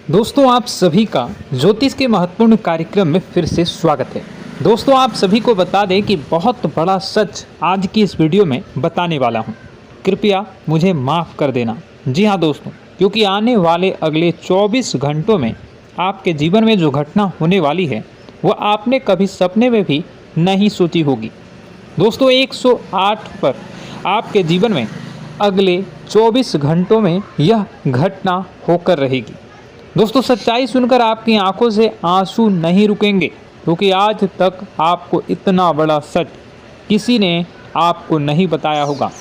दोस्तों आप सभी का ज्योतिष के महत्वपूर्ण कार्यक्रम में फिर से स्वागत है। दोस्तों आप सभी को बता दें कि बहुत बड़ा सच आज की इस वीडियो में बताने वाला हूं। कृपया मुझे माफ़ कर देना। जी हां दोस्तों, क्योंकि आने वाले अगले 24 घंटों में आपके जीवन में जो घटना होने वाली है वह आपने कभी सपने में भी नहीं सोची होगी। दोस्तों 108 पर आपके जीवन में अगले 24 घंटों में यह घटना होकर रहेगी। दोस्तों सच्चाई सुनकर आपकी आंखों से आंसू नहीं रुकेंगे, क्योंकि आज तक आपको इतना बड़ा सच किसी ने आपको नहीं बताया होगा।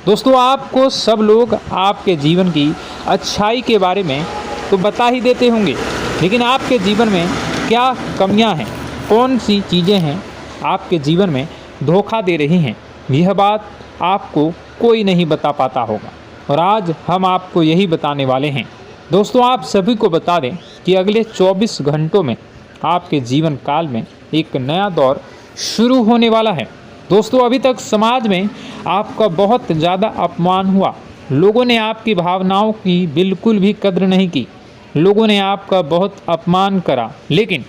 दोस्तों आपको सब लोग आपके जीवन की अच्छाई के बारे में तो बता ही देते होंगे, लेकिन आपके जीवन में क्या कमियां हैं, कौन सी चीज़ें हैं आपके जीवन में धोखा दे रही हैं, यह बात आपको कोई नहीं बता पाता होगा। और आज हम आपको यही बताने वाले हैं। दोस्तों आप सभी को बता दें कि अगले 24 घंटों में आपके जीवन काल में एक नया दौर शुरू होने वाला है। दोस्तों अभी तक समाज में आपका बहुत ज़्यादा अपमान हुआ, लोगों ने आपकी भावनाओं की बिल्कुल भी कद्र नहीं की, लोगों ने आपका बहुत अपमान करा, लेकिन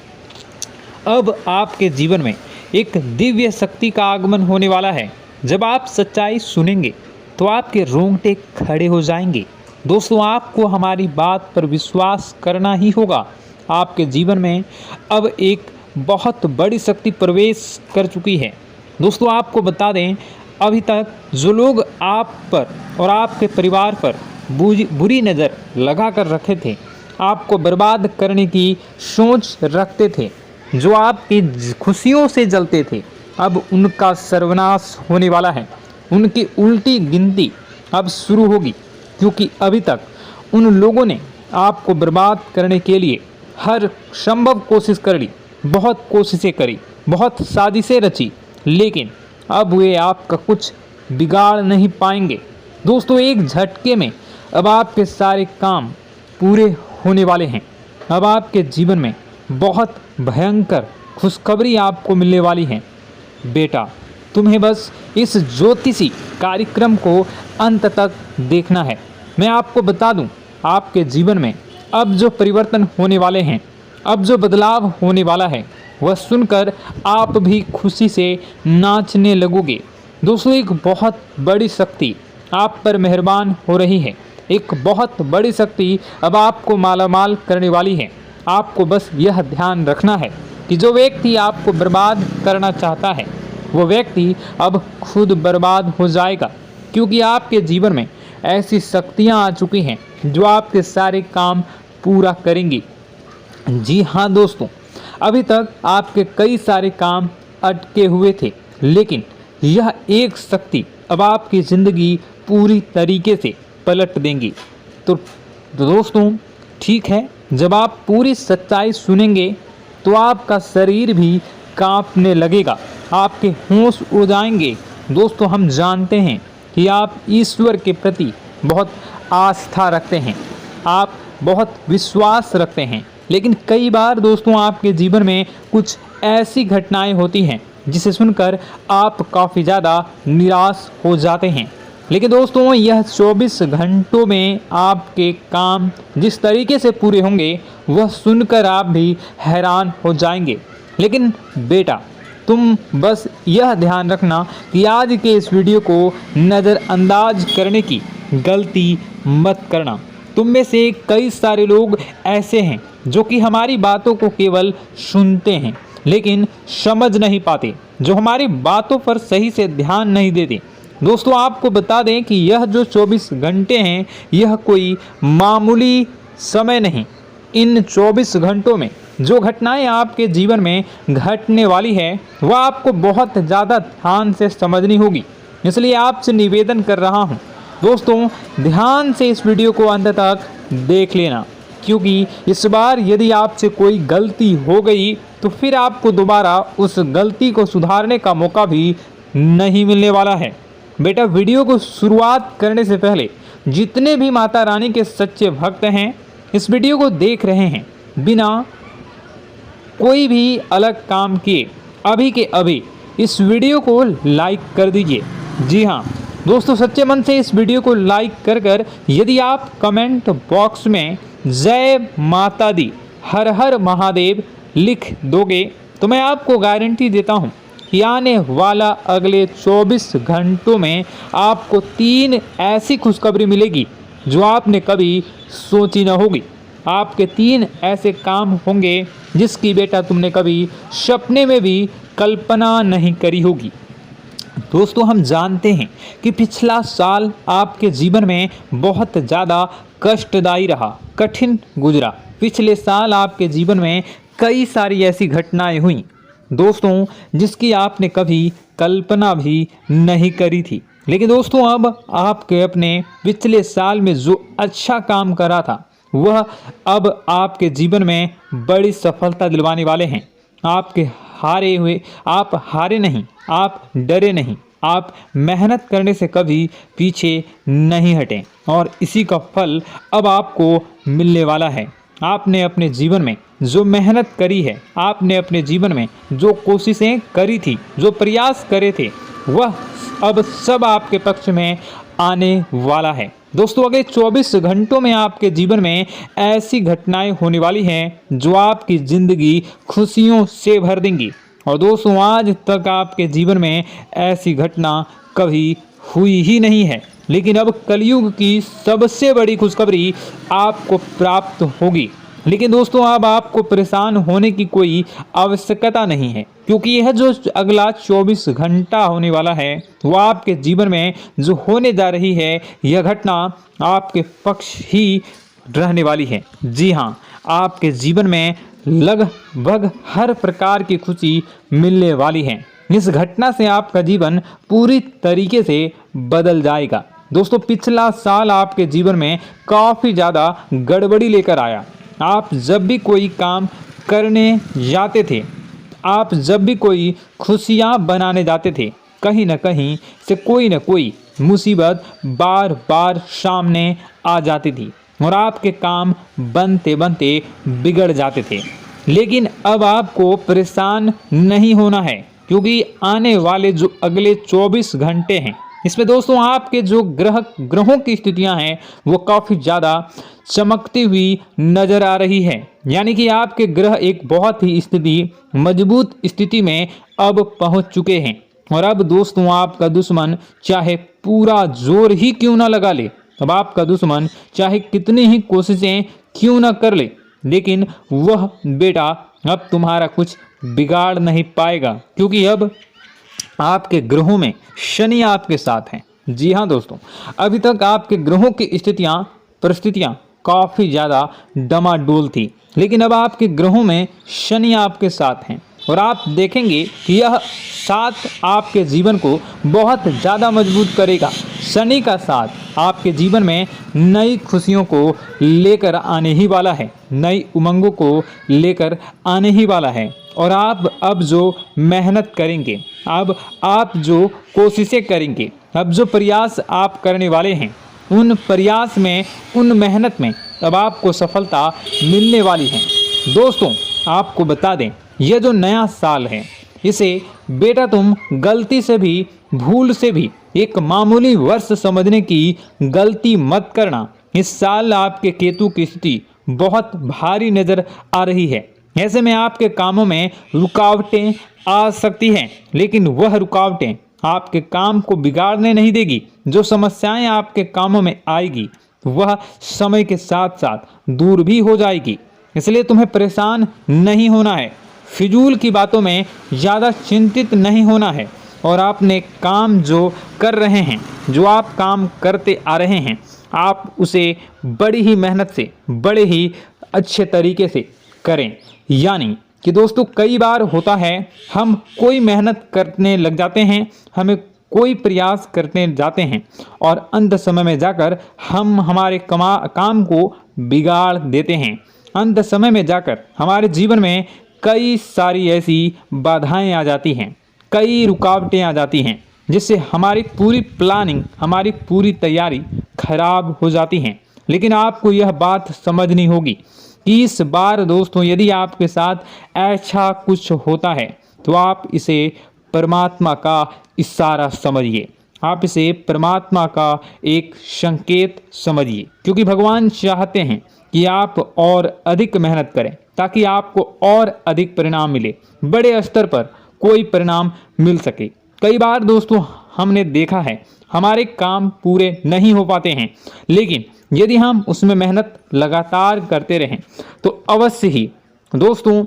अब आपके जीवन में एक दिव्य शक्ति का आगमन होने वाला है। जब आप सच्चाई सुनेंगे तो आपके रोंगटे खड़े हो जाएंगे। दोस्तों आपको हमारी बात पर विश्वास करना ही होगा। आपके जीवन में अब एक बहुत बड़ी शक्ति प्रवेश कर चुकी है। दोस्तों आपको बता दें, अभी तक जो लोग आप पर और आपके परिवार पर बुरी नज़र लगा कर रखे थे, आपको बर्बाद करने की सोच रखते थे, जो आपकी खुशियों से जलते थे, अब उनका सर्वनाश होने वाला है। उनकी उल्टी गिनती अब शुरू होगी, क्योंकि अभी तक उन लोगों ने आपको बर्बाद करने के लिए हर संभव कोशिश कर ली, बहुत कोशिशें करी, बहुत साजिशें रची, लेकिन अब वे आपका कुछ बिगाड़ नहीं पाएंगे। दोस्तों एक झटके में अब आपके सारे काम पूरे होने वाले हैं। अब आपके जीवन में बहुत भयंकर खुशखबरी आपको मिलने वाली है। बेटा तुम्हें बस इस ज्योतिषी कार्यक्रम को अंत तक देखना है। मैं आपको बता दूं, आपके जीवन में अब जो परिवर्तन होने वाले हैं, अब जो बदलाव होने वाला है, वह सुनकर आप भी खुशी से नाचने लगोगे। दोस्तों एक बहुत बड़ी शक्ति आप पर मेहरबान हो रही है। एक बहुत बड़ी शक्ति अब आपको मालामाल करने वाली है। आपको बस यह ध्यान रखना है कि जो व्यक्ति आपको बर्बाद करना चाहता है, वो व्यक्ति अब खुद बर्बाद हो जाएगा, क्योंकि आपके जीवन में ऐसी शक्तियां आ चुकी हैं जो आपके सारे काम पूरा करेंगी। जी हाँ दोस्तों, अभी तक आपके कई सारे काम अटके हुए थे, लेकिन यह एक शक्ति अब आपकी ज़िंदगी पूरी तरीके से पलट देंगी। तो दोस्तों ठीक है, जब आप पूरी सच्चाई सुनेंगे तो आपका शरीर भी कांपने लगेगा, आपके होश उड़ जाएंगे। दोस्तों हम जानते हैं कि आप ईश्वर के प्रति बहुत आस्था रखते हैं, आप बहुत विश्वास रखते हैं, लेकिन कई बार दोस्तों आपके जीवन में कुछ ऐसी घटनाएं होती हैं जिसे सुनकर आप काफ़ी ज़्यादा निराश हो जाते हैं। लेकिन दोस्तों यह 24 घंटों में आपके काम जिस तरीके से पूरे होंगे वह सुनकर आप भी हैरान हो जाएंगे। लेकिन बेटा तुम बस यह ध्यान रखना कि आज के इस वीडियो को नज़रअंदाज करने की गलती मत करना। तुम में से कई सारे लोग ऐसे हैं जो कि हमारी बातों को केवल सुनते हैं लेकिन समझ नहीं पाते, जो हमारी बातों पर सही से ध्यान नहीं देते। दोस्तों आपको बता दें कि यह जो 24 घंटे हैं यह कोई मामूली समय नहीं। इन 24 घंटों में जो घटनाएं आपके जीवन में घटने वाली है वह आपको बहुत ज़्यादा ध्यान से समझनी होगी। इसलिए आपसे निवेदन कर रहा हूं दोस्तों, ध्यान से इस वीडियो को अंत तक देख लेना, क्योंकि इस बार यदि आपसे कोई गलती हो गई तो फिर आपको दोबारा उस गलती को सुधारने का मौका भी नहीं मिलने वाला है। बेटा वीडियो को शुरुआत करने से पहले जितने भी माता रानी के सच्चे भक्त हैं इस वीडियो को देख रहे हैं, बिना कोई भी अलग काम किए अभी के अभी इस वीडियो को लाइक कर दीजिए। जी हाँ दोस्तों, सच्चे मन से इस वीडियो को लाइक कर यदि आप कमेंट बॉक्स में जय माता दी, हर हर महादेव लिख दोगे तो मैं आपको गारंटी देता हूँ कि आने वाला अगले 24 घंटों में आपको 3 ऐसी खुशखबरी मिलेगी जो आपने कभी सोची न होगी। आपके 3 ऐसे काम होंगे जिसकी बेटा तुमने कभी सपने में भी कल्पना नहीं करी होगी। दोस्तों, हम जानते हैं कि पिछला साल आपके जीवन में बहुत ज़्यादा कष्टदायी रहा, कठिन गुजरा। पिछले साल आपके जीवन में कई सारी ऐसी घटनाएं हुई दोस्तों जिसकी आपने कभी कल्पना भी नहीं करी थी। लेकिन दोस्तों, अब आपके अपने पिछले साल में जो अच्छा काम करा था वह अब आपके जीवन में बड़ी सफलता दिलवाने वाले हैं। आप हारे नहीं, आप डरे नहीं, आप मेहनत करने से कभी पीछे नहीं हटें और इसी का फल अब आपको मिलने वाला है। आपने अपने जीवन में जो मेहनत करी है, आपने अपने जीवन में जो कोशिशें करी थी, जो प्रयास करे थे, वह अब सब आपके पक्ष में आने वाला है। दोस्तों, अगले 24 घंटों में आपके जीवन में ऐसी घटनाएं होने वाली हैं जो आपकी ज़िंदगी खुशियों से भर देंगी। और दोस्तों, आज तक आपके जीवन में ऐसी घटना कभी हुई ही नहीं है, लेकिन अब कलयुग की सबसे बड़ी खुशखबरी आपको प्राप्त होगी। लेकिन दोस्तों, अब आपको परेशान होने की कोई आवश्यकता नहीं है, क्योंकि यह जो अगला 24 घंटा होने वाला है वह आपके जीवन में जो होने जा रही है यह घटना आपके पक्ष ही रहने वाली है। जी हाँ, आपके जीवन में लगभग हर प्रकार की खुशी मिलने वाली है। इस घटना से आपका जीवन पूरी तरीके से बदल जाएगा। दोस्तों, पिछला साल आपके जीवन में काफ़ी ज़्यादा गड़बड़ी लेकर आया। आप जब भी कोई काम करने जाते थे, आप जब भी कोई खुशियाँ बनाने जाते थे, कहीं न कहीं से कोई न कोई मुसीबत बार बार सामने आ जाती थी और आपके काम बनते बनते बिगड़ जाते थे। लेकिन अब आपको परेशान नहीं होना है, क्योंकि आने वाले जो अगले 24 घंटे हैं इसमें दोस्तों आपके जो ग्रहों की स्थितियां हैं वो काफ़ी ज़्यादा चमकती हुई नज़र आ रही है। यानी कि आपके ग्रह एक बहुत ही मजबूत स्थिति में अब पहुंच चुके हैं। और अब दोस्तों, आपका दुश्मन चाहे पूरा जोर ही क्यों ना लगा ले, अब आपका दुश्मन चाहे कितनी ही कोशिशें क्यों ना कर ले, लेकिन वह बेटा अब तुम्हारा कुछ बिगाड़ नहीं पाएगा, क्योंकि अब आपके ग्रहों में शनि आपके साथ हैं। जी हाँ दोस्तों, अभी तक आपके ग्रहों की परिस्थितियाँ काफ़ी ज़्यादा डमाडोल थी, लेकिन अब आपके ग्रहों में शनि आपके साथ हैं और आप देखेंगे कि यह साथ आपके जीवन को बहुत ज़्यादा मजबूत करेगा। शनि का साथ आपके जीवन में नई खुशियों को लेकर आने ही वाला है, नई उमंगों को लेकर आने ही वाला है। और आप अब जो मेहनत करेंगे, अब आप जो कोशिशें करेंगे, अब जो प्रयास आप करने वाले हैं, उन प्रयास में, उन मेहनत में अब आपको सफलता मिलने वाली है। दोस्तों, आपको बता दें, यह जो नया साल है इसे बेटा तुम गलती से भी, भूल से भी एक मामूली वर्ष समझने की गलती मत करना। इस साल आपके केतु की स्थिति बहुत भारी नज़र आ रही है। ऐसे में आपके कामों में रुकावटें आ सकती हैं, लेकिन वह रुकावटें आपके काम को बिगाड़ने नहीं देगी। जो समस्याएं आपके कामों में आएगी वह समय के साथ साथ दूर भी हो जाएगी। इसलिए तुम्हें परेशान नहीं होना है, फिजूल की बातों में ज़्यादा चिंतित नहीं होना है। और आपने काम जो कर रहे हैं, जो आप काम करते आ रहे हैं, आप उसे बड़ी ही मेहनत से, बड़े ही अच्छे तरीके से करें। यानी कि दोस्तों, कई बार होता है हम कोई मेहनत करने लग जाते हैं, हमें कोई प्रयास करने जाते हैं और अंत समय में जाकर हम हमारे काम को बिगाड़ देते हैं। अंत समय में जाकर हमारे जीवन में कई सारी ऐसी बाधाएं आ जाती हैं, कई रुकावटें आ जाती हैं, जिससे हमारी पूरी प्लानिंग, हमारी पूरी तैयारी खराब हो जाती हैं। लेकिन आपको यह बात समझनी होगी कि इस बार दोस्तों, यदि आपके साथ ऐसा कुछ होता है तो आप इसे परमात्मा का इशारा समझिए। आप इसे परमात्मा का एक संकेत समझिए, क्योंकि भगवान चाहते हैं कि आप और अधिक मेहनत करें ताकि आपको और अधिक परिणाम मिले, बड़े स्तर पर कोई परिणाम मिल सके। कई बार दोस्तों हमने देखा है हमारे काम पूरे नहीं हो पाते हैं, लेकिन यदि हम उसमें मेहनत लगातार करते रहें तो अवश्य ही दोस्तों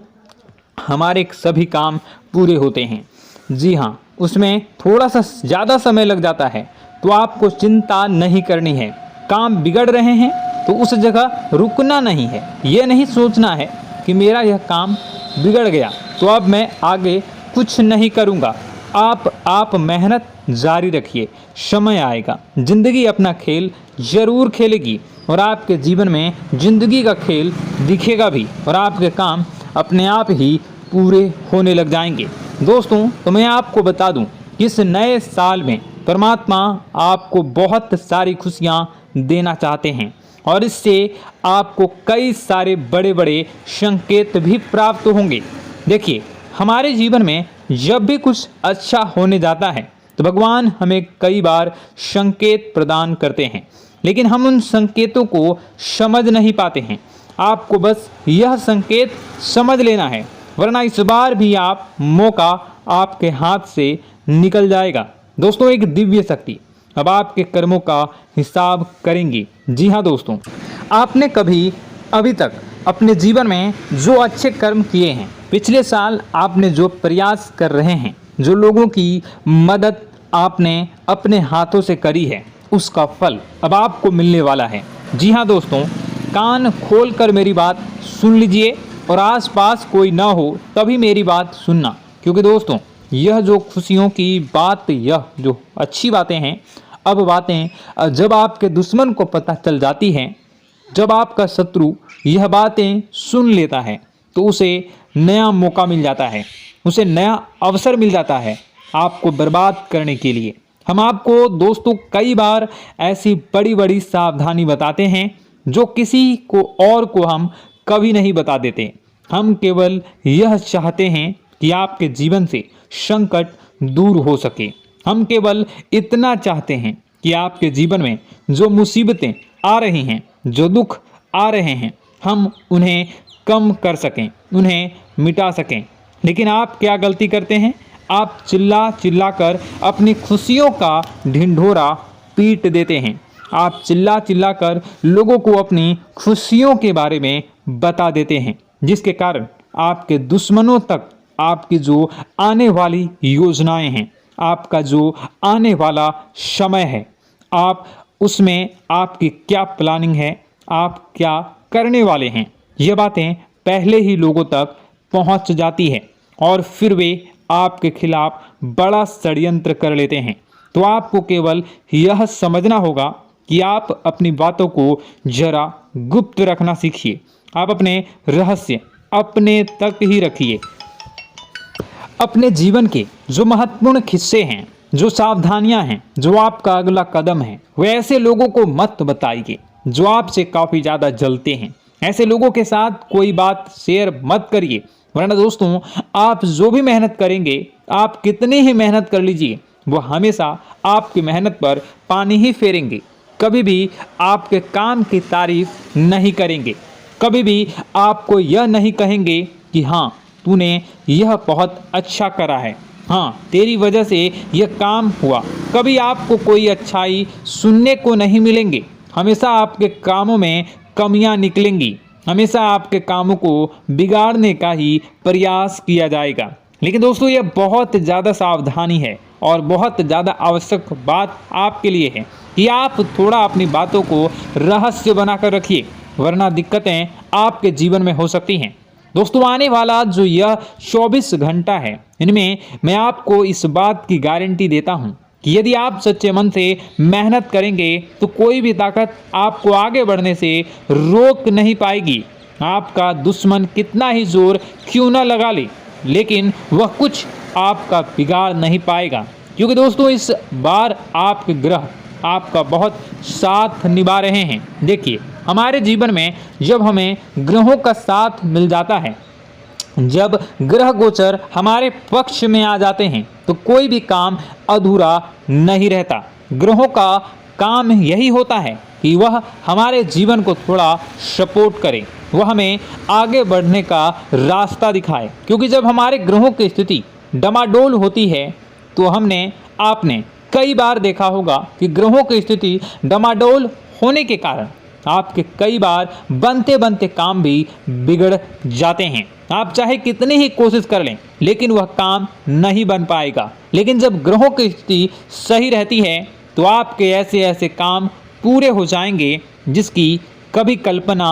हमारे सभी काम पूरे होते हैं। जी हाँ, उसमें थोड़ा सा ज़्यादा समय लग जाता है तो आपको चिंता नहीं करनी है। काम बिगड़ रहे हैं तो उस जगह रुकना नहीं है, ये नहीं सोचना है कि मेरा यह काम बिगड़ गया तो अब मैं आगे कुछ नहीं करूँगा। आप मेहनत जारी रखिए, समय आएगा, ज़िंदगी अपना खेल ज़रूर खेलेगी और आपके जीवन में ज़िंदगी का खेल दिखेगा भी और आपके काम अपने आप ही पूरे होने लग जाएंगे। दोस्तों तो मैं आपको बता दूं कि इस नए साल में परमात्मा आपको बहुत सारी खुशियां देना चाहते हैं और इससे आपको कई सारे बड़े बड़े संकेत भी प्राप्त होंगे। देखिए, हमारे जीवन में जब भी कुछ अच्छा होने जाता है तो भगवान हमें कई बार संकेत प्रदान करते हैं, लेकिन हम उन संकेतों को समझ नहीं पाते हैं। आपको बस यह संकेत समझ लेना है, वरना इस बार भी आप मौका आपके हाथ से निकल जाएगा। दोस्तों, एक दिव्य शक्ति अब आपके कर्मों का हिसाब करेंगी। जी हाँ दोस्तों, आपने कभी अभी तक अपने जीवन में जो अच्छे कर्म किए हैं, पिछले साल आपने जो प्रयास कर रहे हैं, जो लोगों की मदद आपने अपने हाथों से करी है, उसका फल अब आपको मिलने वाला है। जी हाँ दोस्तों, कान खोलकर मेरी बात सुन लीजिए और आसपास कोई ना हो तभी मेरी बात सुनना, क्योंकि दोस्तों यह जो खुशियों की बात, यह जो अच्छी बातें हैं, अब बातें जब आपके दुश्मन को पता चल जाती हैं, जब आपका शत्रु यह बातें सुन लेता है तो उसे नया मौका मिल जाता है, उसे नया अवसर मिल जाता है आपको बर्बाद करने के लिए। हम आपको दोस्तों कई बार ऐसी बड़ी बड़ी सावधानी बताते हैं जो किसी को और को हम कभी नहीं बता देते। हम केवल यह चाहते हैं कि आपके जीवन से संकट दूर हो सके। हम केवल इतना चाहते हैं कि आपके जीवन में जो मुसीबतें आ रही हैं, जो दुख आ रहे हैं, हम उन्हें कम कर सकें, उन्हें मिटा सकें। लेकिन आप क्या गलती करते हैं? आप चिल्ला चिल्ला कर अपनी खुशियों का ढिंढोरा पीट देते हैं। आप चिल्ला चिल्ला कर लोगों को अपनी खुशियों के बारे में बता देते हैं, जिसके कारण आपके दुश्मनों तक आपकी जो आने वाली योजनाएं हैं, आपका जो आने वाला समय है, आप उसमें आपकी क्या प्लानिंग है, आप क्या करने वाले हैं, ये बातें पहले ही लोगों तक पहुंच जाती है और फिर वे आपके खिलाफ बड़ा षड्यंत्र कर लेते हैं। तो आपको केवल यह समझना होगा कि आप अपनी बातों को जरा गुप्त रखना सीखिए। आप अपने रहस्य अपने तक ही रखिए। अपने जीवन के जो महत्वपूर्ण हिस्से हैं, जो सावधानियां हैं, जो आपका अगला कदम है, वे ऐसे लोगों को मत बताइए जो आपसे काफ़ी ज़्यादा जलते हैं। ऐसे लोगों के साथ कोई बात शेयर मत करिए, वरना दोस्तों आप जो भी मेहनत करेंगे, आप कितनी ही मेहनत कर लीजिए, वो हमेशा आपकी मेहनत पर पानी ही फेरेंगे। कभी भी आपके काम की तारीफ नहीं करेंगे, कभी भी आपको यह नहीं कहेंगे कि हाँ तूने यह बहुत अच्छा करा है, हाँ तेरी वजह से यह काम हुआ। कभी आपको कोई अच्छाई सुनने को नहीं मिलेंगे। हमेशा आपके कामों में कमियां निकलेंगी, हमेशा आपके कामों को बिगाड़ने का ही प्रयास किया जाएगा। लेकिन दोस्तों यह बहुत ज़्यादा सावधानी है और बहुत ज़्यादा आवश्यक बात आपके लिए है कि आप थोड़ा अपनी बातों को रहस्य बनाकर रखिए, वरना दिक्कतें आपके जीवन में हो सकती हैं। दोस्तों आने वाला जो यह 24 घंटा है, इनमें मैं आपको इस बात की गारंटी देता हूँ कि यदि आप सच्चे मन से मेहनत करेंगे तो कोई भी ताकत आपको आगे बढ़ने से रोक नहीं पाएगी। आपका दुश्मन कितना ही जोर क्यों न लगा ले, लेकिन वह कुछ आपका बिगाड़ नहीं पाएगा, क्योंकि दोस्तों इस बार आपके ग्रह आपका बहुत साथ निभा रहे हैं। देखिए, हमारे जीवन में जब हमें ग्रहों का साथ मिल जाता है जब ग्रह गोचर हमारे पक्ष में आ जाते हैं तो कोई भी काम अधूरा नहीं रहता। ग्रहों का काम यही होता है कि वह हमारे जीवन को थोड़ा सपोर्ट करे, वह हमें आगे बढ़ने का रास्ता दिखाए। क्योंकि जब हमारे ग्रहों की स्थिति डमाडोल होती है तो आपने कई बार देखा होगा कि ग्रहों की स्थिति डमाडोल होने के कारण आपके कई बार बनते बनते काम भी बिगड़ जाते हैं। आप चाहे कितनी ही कोशिश कर लें लेकिन वह काम नहीं बन पाएगा। लेकिन जब ग्रहों की स्थिति सही रहती है तो आपके ऐसे ऐसे काम पूरे हो जाएंगे जिसकी कभी कल्पना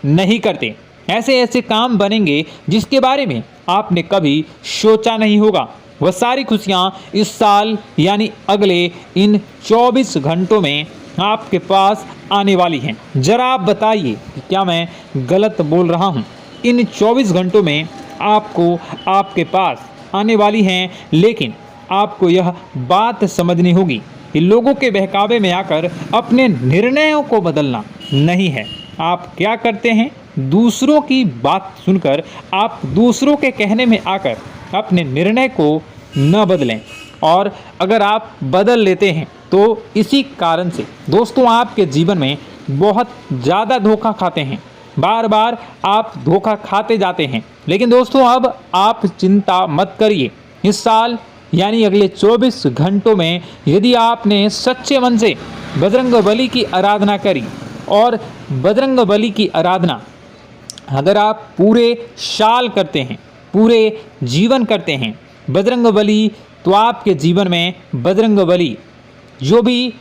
नहीं करते। ऐसे ऐसे काम बनेंगे जिसके बारे में आपने कभी सोचा नहीं होगा। वह सारी खुशियाँ इस साल यानी अगले इन 24 घंटों में आपके पास आने वाली हैं। जरा आप बताइए कि क्या मैं गलत बोल रहा हूँ? इन 24 घंटों में आपको आपके पास आने वाली हैं, लेकिन आपको यह बात समझनी होगी कि लोगों के बहकावे में आकर अपने निर्णयों को बदलना नहीं है। आप क्या करते हैं? दूसरों की बात सुनकर आप दूसरों के कहने में आकर अपने निर्णय को न बदलें, और अगर आप बदल लेते हैं तो इसी कारण से दोस्तों आपके जीवन में बहुत ज़्यादा धोखा खाते हैं। बार बार आप धोखा खाते जाते हैं। लेकिन दोस्तों अब आप चिंता मत करिए। इस साल यानी अगले 24 घंटों में यदि आपने सच्चे मन से बजरंगबली की आराधना करी, और बजरंगबली की आराधना अगर आप पूरे साल करते हैं, पूरे जीवन करते हैं बजरंगबली, तो आपके जीवन में बजरंगबली जो भी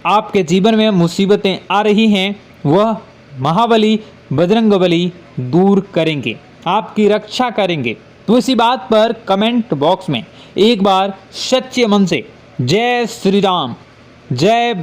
आपके जीवन में मुसीबतें आ रही हैं वह महाबली बजरंगबली दूर करेंगे, आपकी रक्षा करेंगे। तो इसी बात पर कमेंट बॉक्स में एक बार सच्चे मन से जय श्री राम, जय